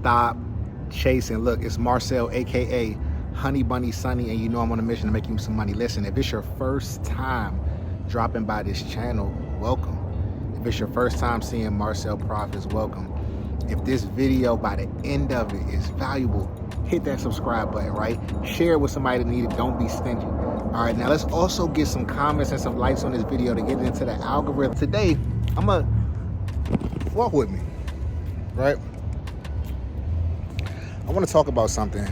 stop chasing. Look, it's Marcel, aka Honey Bunny Sunny, and you know I'm on a mission to make you some money. Listen, if it's your first time dropping by this channel, welcome. If it's your first time seeing Marcel Profits, welcome. If this video by the end of it is valuable, hit that subscribe button, right? Share it with somebody that needs it. Don't be stingy. All right, now let's also get some comments and some likes on this video to get into the algorithm. Today, I'm gonna walk with me, right? I want to talk about something,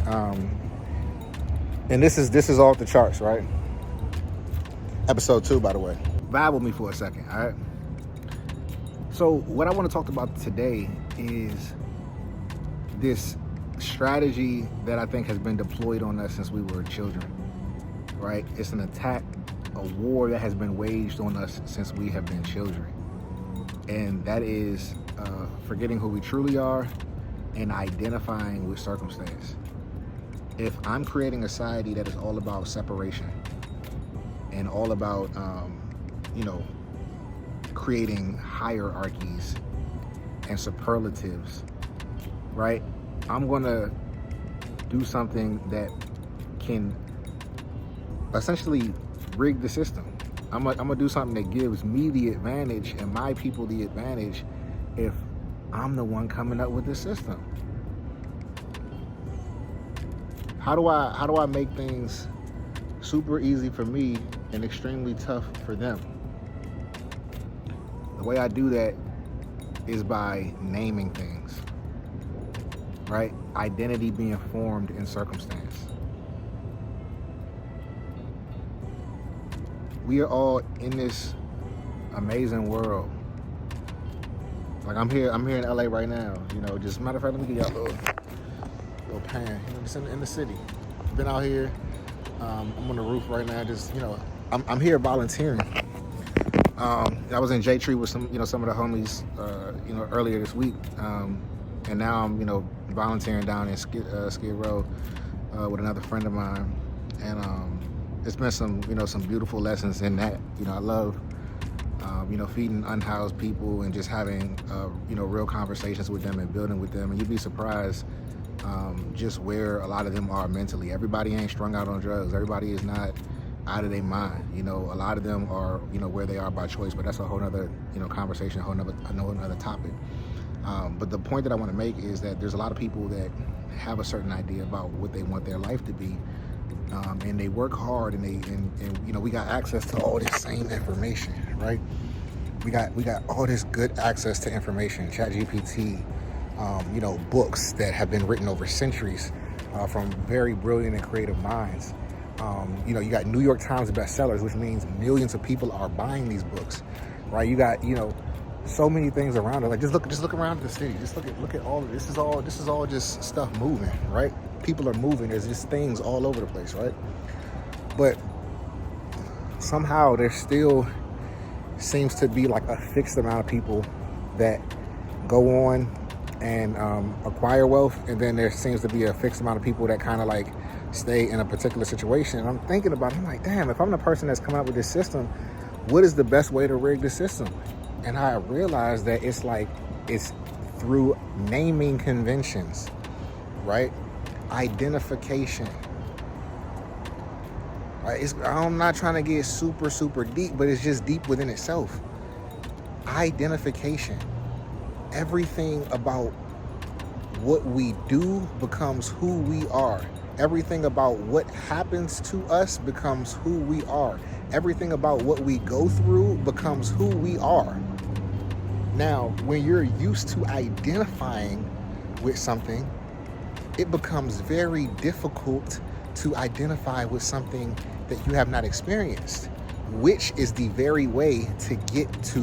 and this is off the charts, right? Episode 2, by the way. Vibe with me for a second, all right? So what I want to talk about today is this strategy that I think has been deployed on us since we were children, right? It's an attack, a war that has been waged on us since we have been children. And that is forgetting who we truly are and identifying with circumstance. If I'm creating a society that is all about separation and all about, creating hierarchies and superlatives, right? I'm gonna do something that can essentially rig the system. I'm gonna do something that gives me the advantage and my people the advantage if I'm the one coming up with the system. How do I make things super easy for me and extremely tough for them? The way I do that is by naming things, right? Identity being formed in circumstance. We are all in this amazing world. Like I'm here in LA right now. Just matter of fact, let me give y'all a little pan. Just in the city. Been out here. I'm on the roof right now. Just I'm here volunteering. I was in J Tree with some of the homies, earlier this week, and now I'm volunteering down in Skid Row with another friend of mine, and it's been some beautiful lessons in that. I love feeding unhoused people and just having real conversations with them and building with them, and you'd be surprised just where a lot of them are mentally. Everybody ain't strung out on drugs. Everybody is not out of their mind. A lot of them are where they are by choice, but that's a whole nother conversation, a whole nother topic. But the point that I want to make is that there's a lot of people that have a certain idea about what they want their life to be, and they work hard, and we got access to all this same information, right? We got all this good access to information, ChatGPT, books that have been written over centuries from very brilliant and creative minds. You got New York Times bestsellers, which means millions of people are buying these books, right? You got, so many things around it. Like just look around the city. Just look at all of this. This is all just stuff moving, right? People are moving. There's just things all over the place, right? But somehow there still seems to be like a fixed amount of people that go on and acquire wealth, and then there seems to be a fixed amount of people that kind of like stay in a particular situation. And I'm thinking about it, I'm like, damn, if I'm the person that's coming up with this system, what is the best way to rig the system? And I realized that it's through naming conventions, right? Identification. Right? I'm not trying to get super, super deep, but it's just deep within itself. Identification. Everything about what we do becomes who we are. Everything about what happens to us becomes who we are. Everything about what we go through becomes who we are. Now, when you're used to identifying with something, it becomes very difficult to identify with something that you have not experienced, which is the very way to get to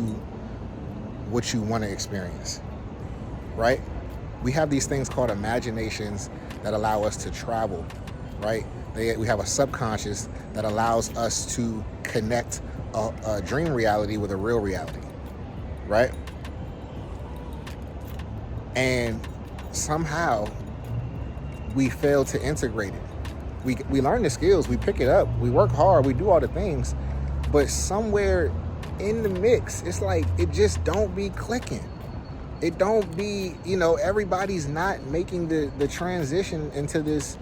what you want to experience, right? We have these things called imaginations that allow us to travel, right? We have a subconscious that allows us to connect a dream reality with a real reality, right? And somehow we fail to integrate it. We learn the skills, we pick it up, we work hard, we do all the things, but somewhere in the mix, it's like it just don't be clicking. It don't be, you know, everybody's not making the transition into this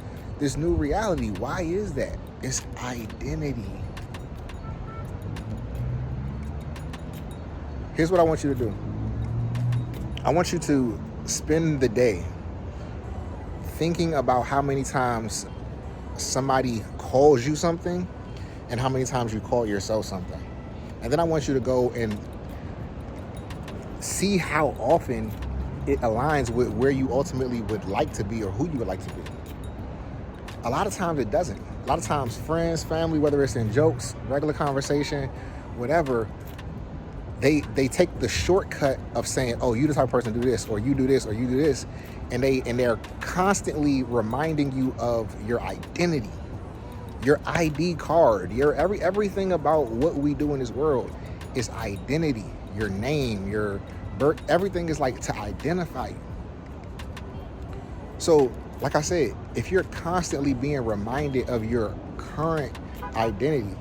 new reality. Why is that? It's identity. Here's what I want you to do. I want you to spend the day thinking about how many times somebody calls you something and how many times you call yourself something. And then I want you to go and see how often it aligns with where you ultimately would like to be or who you would like to be. A lot of times it doesn't. A lot of times friends, family, whether it's in jokes, regular conversation, whatever, they take the shortcut of saying, oh, you the type of person to do this, or you do this, or you do this, and they're constantly reminding you of your identity, your ID card, your everything about what we do in this world is identity. Your name, your birth, everything is like to identify you. So, like I said, if you're constantly being reminded of your current identity,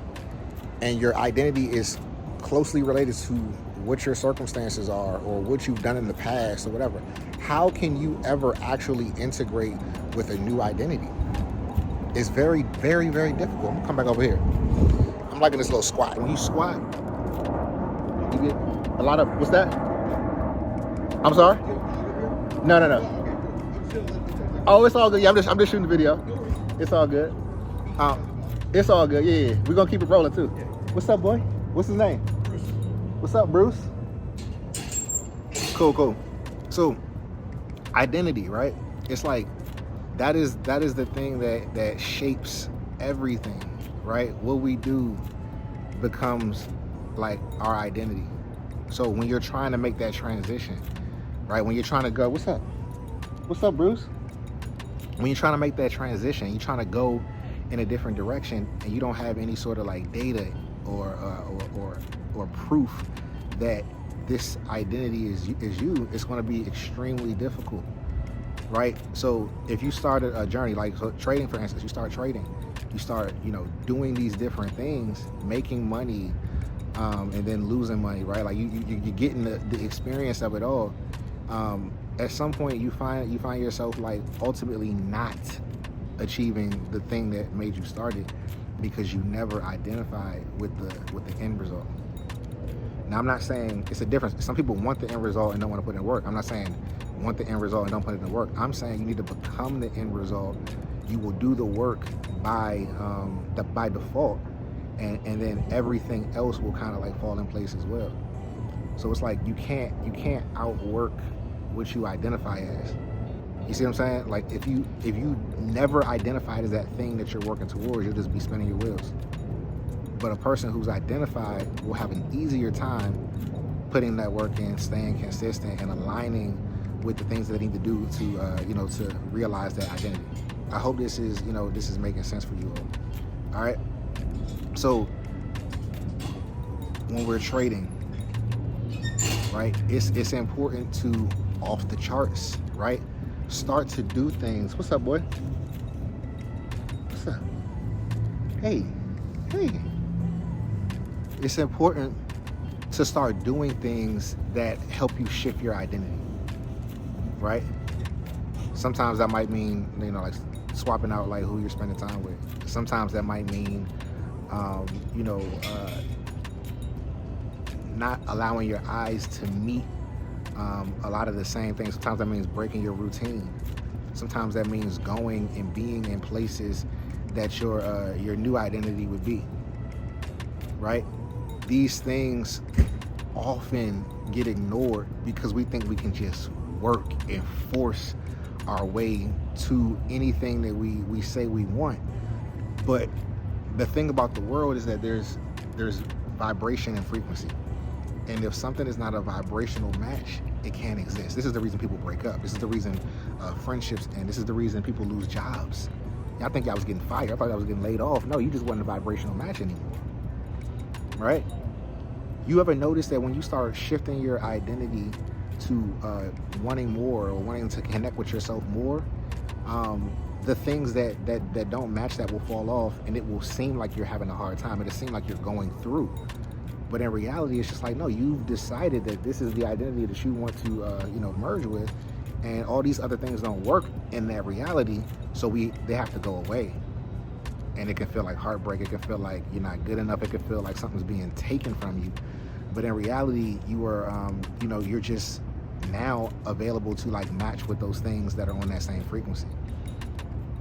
and your identity is closely related to what your circumstances are or what you've done in the past or whatever, how can you ever actually integrate with a new identity? It's very, very, very difficult. I'm gonna come back over here. I'm liking this little squat. When you squat, you get a lot of, what's that? I'm sorry? No. Oh, it's all good. Yeah, I'm just shooting the video. It's all good. It's all good. Yeah. We're gonna keep it rolling too. What's up, boy? What's his name? Bruce. What's up, Bruce? Cool. So, identity, right? It's like that is the thing that shapes everything, right? What we do becomes like our identity. So when you're trying to make that transition, right? When you're trying to go, what's up? What's up, Bruce? When you're trying to make that transition, you're trying to go in a different direction, and you don't have any sort of like data or proof that this identity is you, it's going to be extremely difficult, right? So if you started a journey, like so trading, for instance, you start trading, you start, you know, doing these different things, making money, and then losing money, right? Like you're getting the experience of it all. At some point, you find yourself like ultimately not achieving the thing that made you started because you never identified with the end result. Now, I'm not saying it's a difference. Some people want the end result and don't want to put in work. I'm not saying want the end result and don't put it in work. I'm saying you need to become the end result. You will do the work by default, and then everything else will kind of like fall in place as well. So it's like you can't outwork what you identify as. You see what I'm saying? Like if you never identified as that thing that you're working towards, you'll just be spinning your wheels. But a person who's identified will have an easier time putting that work in, staying consistent, and aligning with the things that they need to do to to realize that identity. I hope this is making sense for you all. All right. So when we're trading, right, it's important to off the charts, right? Start to do things. What's up, boy? What's up? Hey. It's important to start doing things that help you shift your identity, right? Sometimes that might mean, like swapping out like who you're spending time with. Sometimes that might mean, not allowing your eyes to meet a lot of the same things. Sometimes that means breaking your routine. Sometimes that means going and being in places that your new identity would be, right? These things often get ignored because we think we can just work and force our way to anything that we say we want. But the thing about the world is that there's vibration and frequency. And if something is not a vibrational match, it can't exist. This is the reason people break up. This is the reason friendships end. This is the reason people lose jobs. Y'all think y'all was getting fired. I thought I was getting laid off. No, you just wasn't a vibrational match anymore. Right? You ever notice that when you start shifting your identity to wanting more or wanting to connect with yourself more, the things that don't match that will fall off, and it will seem like you're having a hard time. It'll seem like you're going through. But in reality, it's just like, no, you've decided that this is the identity that you want to, merge with, and all these other things don't work in that reality, so they have to go away. And it can feel like heartbreak. It can feel like you're not good enough. It can feel like something's being taken from you. But in reality, you are, you're just now available to like match with those things that are on that same frequency.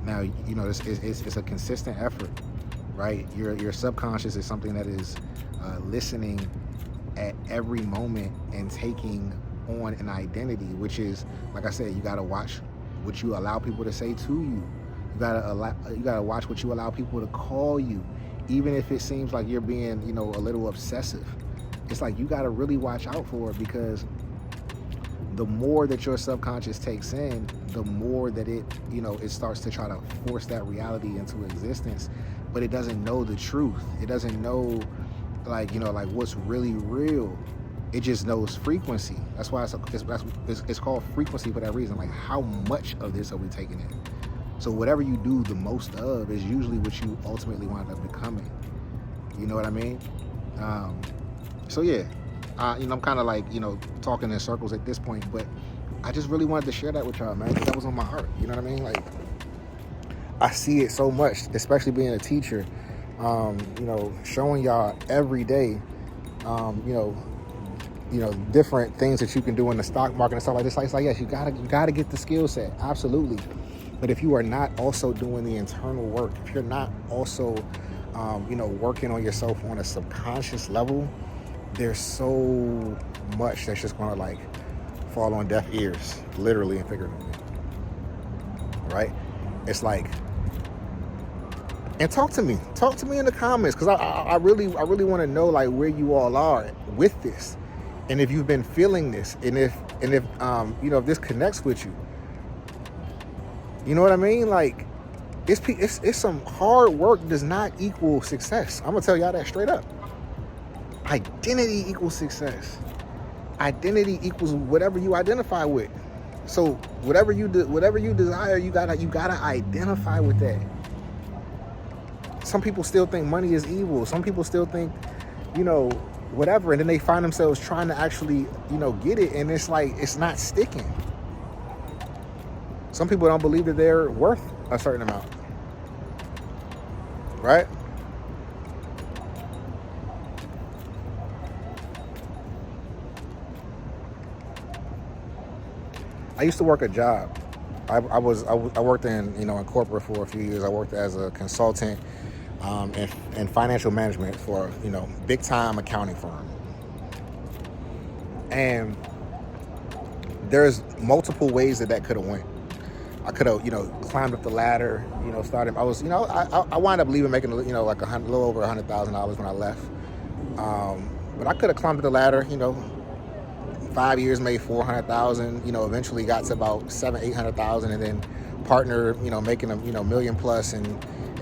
Now, it's a consistent effort, right? Your subconscious is something that is listening at every moment and taking on an identity, which is, like I said, you got to watch what you allow people to say to you. You gotta watch what you allow people to call you, even if it seems like you're being, a little obsessive. It's like you gotta really watch out for it, because the more that your subconscious takes in, the more that it starts to try to force that reality into existence, but it doesn't know the truth. It doesn't know, like what's really real. It just knows frequency. That's why it's called frequency for that reason. Like, how much of this are we taking in? So whatever you do the most of is usually what you ultimately wind up becoming. You know what I mean? So yeah, I'm kind of like, talking in circles at this point, but I just really wanted to share that with y'all, man, because that was on my heart. You know what I mean? Like, I see it so much, especially being a teacher, showing y'all every day, different things that you can do in the stock market and stuff like this. It's like, yes, you gotta get the skill set. Absolutely. But if you are not also doing the internal work, if you're not also, working on yourself on a subconscious level, there's so much that's just going to like fall on deaf ears, literally and figuratively, right? It's like, and talk to me in the comments, because I really want to know like where you all are with this, and if you've been feeling this, and if if this connects with you. You know what I mean? Like, it's some hard work does not equal success. I'm gonna tell y'all that straight up. Identity equals success. Identity equals whatever you identify with. So whatever you desire, you gotta identify with that. Some people still think money is evil. Some people still think, whatever, and then they find themselves trying to actually, get it, and it's like it's not sticking. Some people don't believe that they're worth a certain amount, right? I used to work a job. I worked in corporate for a few years. I worked as a consultant in financial management for big time accounting firm, and there's multiple ways that could have went. I could have, climbed up the ladder, started. I was, I wound up leaving making, like a little over $100,000 when I left. But I could have climbed up the ladder, 5 years, made 400,000, eventually got to about 700,000-800,000, and then partner, making a million plus in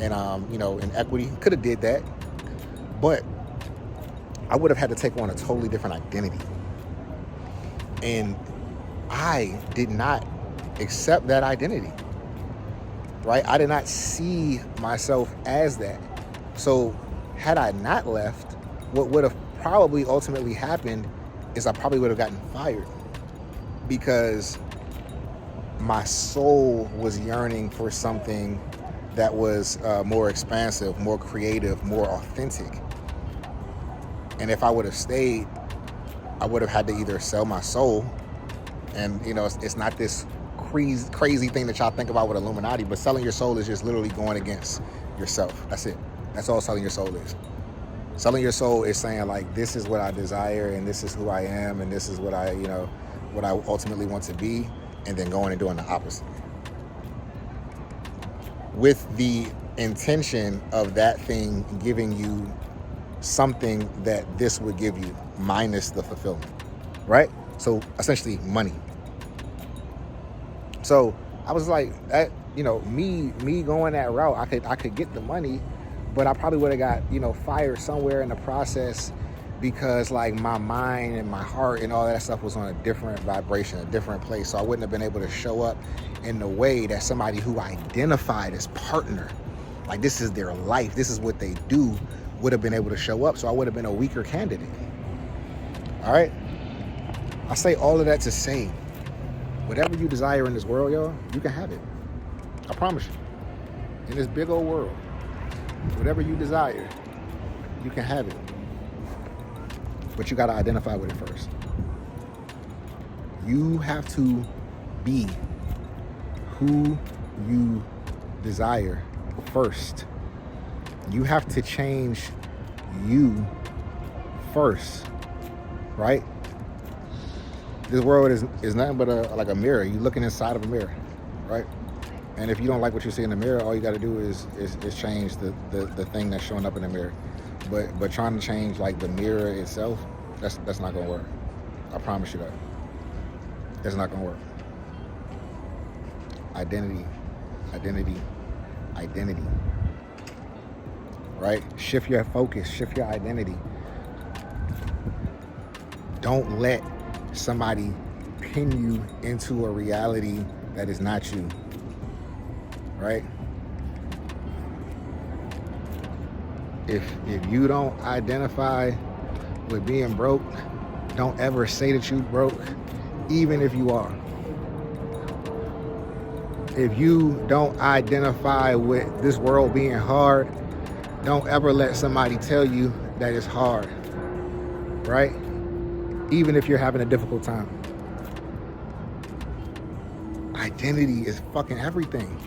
equity. Could have did that, but I would have had to take on a totally different identity. And I did not accept that identity, right? I did not see myself as that. So had I not left, what would have probably ultimately happened is I probably would have gotten fired, because my soul was yearning for something that was more expansive, more creative, more authentic. And if I would have stayed, I would have had to either sell my soul, and it's not this crazy thing that y'all think about with Illuminati, but selling your soul is just literally going against yourself. That's it. That's all selling your soul is. Selling your soul is saying, like, this is what I desire, and this is who I am, and this is what I ultimately want to be, and then going and doing the opposite, with the intention of that thing giving you something that this would give you, minus the fulfillment, right? So essentially money. So I was like, that, me going that route, I could get the money, but I probably would have got, fired somewhere in the process, because like my mind and my heart and all that stuff was on a different vibration, a different place. So I wouldn't have been able to show up in the way that somebody who identified as partner, like this is their life, this is what they do, would have been able to show up. So I would have been a weaker candidate. All right. I say all of that to say, whatever you desire in this world, y'all, you can have it. I promise you. In this big old world, whatever you desire, you can have it. But you got to identify with it first. You have to be who you desire first. You have to change you first, right? This world is nothing but like a mirror. You're looking inside of a mirror, right? And if you don't like what you see in the mirror, all you got to do is change the thing that's showing up in the mirror. But trying to change like the mirror itself, that's not gonna work. I promise you that. That's not gonna work. Identity. Right? Shift your focus, shift your identity. Don't let somebody pin you into a reality that is not you. Right? If you don't identify with being broke, don't ever say that you broke, even if you are. If you don't identify with this world being hard, don't ever let somebody tell you that it's hard, right? Even if you're having a difficult time. Identity is fucking everything.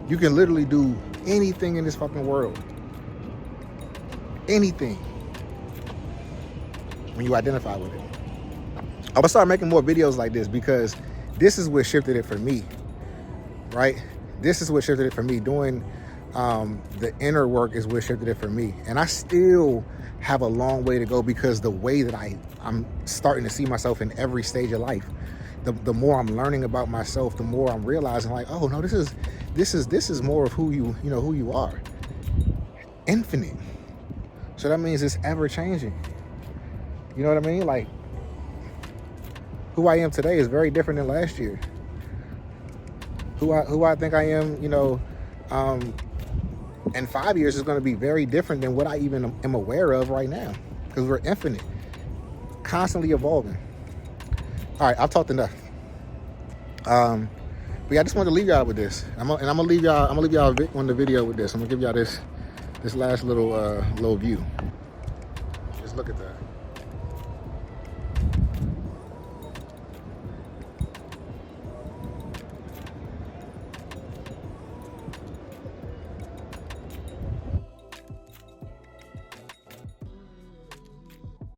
You can literally do anything in this fucking world. Anything. When you identify with it. I'm gonna start making more videos like this because this is what shifted it for me, right? This is what shifted it for me. Doing the inner work is what shifted it for me. And I still have a long way to go because the way that I'm starting to see myself in every stage of life, the more I'm learning about myself, the more I'm realizing like, oh no, this is more of who you are. Infinite. So that means it's ever changing. You know what I mean? Like, who I am today is very different than last year. Who I think I am, in 5 years is going to be very different than what I even am aware of right now, because we're infinite, constantly evolving. All right, I've talked enough. But yeah, I just wanted to leave y'all with this. I'm gonna leave y'all on the video with this. I'm gonna give y'all this last little view. Just look at that.